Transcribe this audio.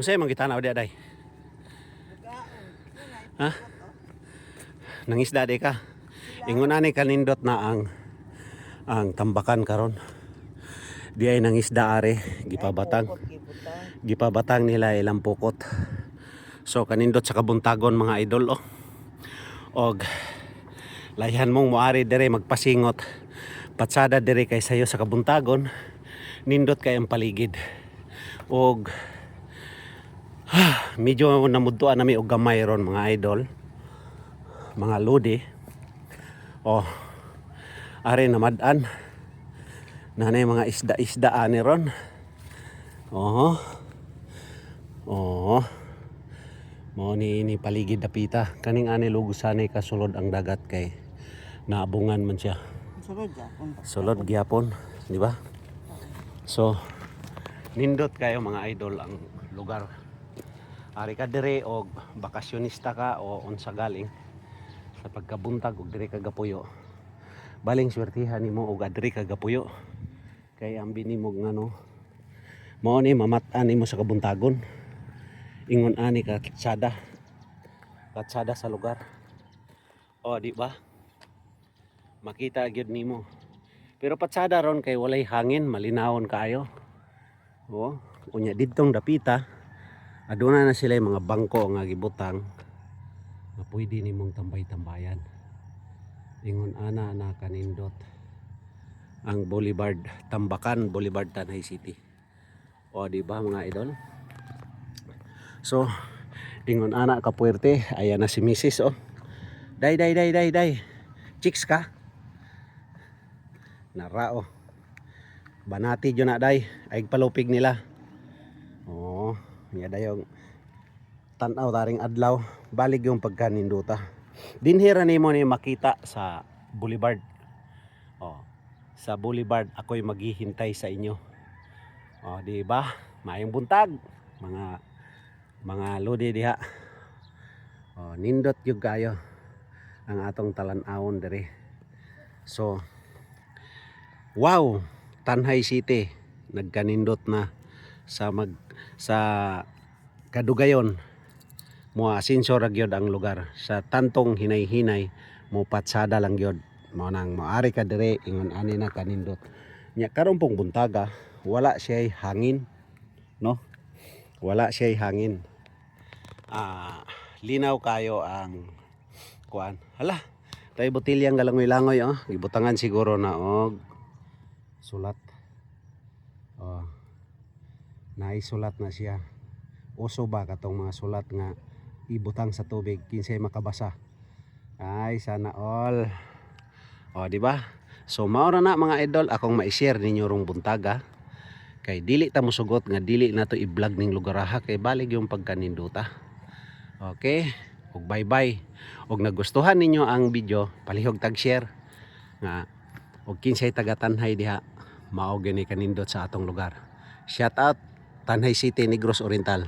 Unsay man gitanaw di aday? Ha? Nangisda di ka. Ingon ani kanindot na ang tambakan karon. Di ay nangisda are gipabatang. Gipabatang nila ilang pukot. So kanindot sa kabuntagon mga idol oh. Og layhan mong moari dire magpasingot. Patsada dire kay sayo sa kabuntagon. Nindot kay ang paligid. Og medyo namudtuan nami og gamay ron mga idol. Mga lodi. Oh. Are namad-an. Nanay mga isda-isda ani ron. Oh. Oh. Mao ni paligid dapita. Kaning ani lugusanay kasulod ang dagat kay naabungan man siya. Sulod gyapon, di ba? So nindot kayo mga idol ang lugar. Ari ka dire og bakasyonista ka o unsa galing sa pagkabuntag og dire ka gapuyo. Baling swertihan nimo og adiri ka gapuyo. Kay ambi nimo ngano mao ni mamat-an nimo sa kabuntagon. Ingon ani ka katsada sa lugar. O di ba? Makita gyud nimo. Pero patsada ron kay walay hangin, malinawon kaayo. O, unya didtong dapita aduna na sila mga bangko nga gibutang nga pwede nimong tambay-tambayan. Ingon ana na kanindot ang Boulevard Tambakan, Boulevard Tanay City. O di ba mga idol? So ingon ana ka puwerte, ayan na si Mrs. oh. Day. Chicks ka? Narao. Banati jud na day, ay palupig nila. Oh, nya dayong tan-aw taring adlaw, balig yung pagkaninduta. Dinhira nimo ni makita sa Boulevard. Oh, sa Boulevard ako'y maghihintay sa inyo. Oh, di ba? Maayong buntag, mga lodi diha. Oh, nindot yung kayo ang atong talan-awon diri. So, wow, Tanay City nagkanindot na sa kadugayon. Mo asinso ra gyud ang lugar sa tantong hinay-hinay mo patsada lang gyud mo nang maari ka dire ingon ani na kanindot. Nya karon pong buntaga wala siya hangin, no? Wala siya hangin. Linaw kayo ang kuan. Hala, tay botilyang galangoy-langoy oh. Gibutangan siguro na og sulat. Oh. Naisulat na siya. Uso ba katong mga sulat nga ibutang sa tubig kinsay makabasa. Ay sana all. O di ba? So mao ra na mga idol akong ma-share ninyo rong buntaga. Kay dili ta mosugot nga dili nato i-vlog ning lugar ha kay balig yung pagkaninduta. Okay? Og bye-bye. Og nagustuhan ninyo ang video, palihog tag share nga og kinsay taga Tanay diha mao gani kanindot sa atong lugar. Shout out Tanay City, Negros Oriental.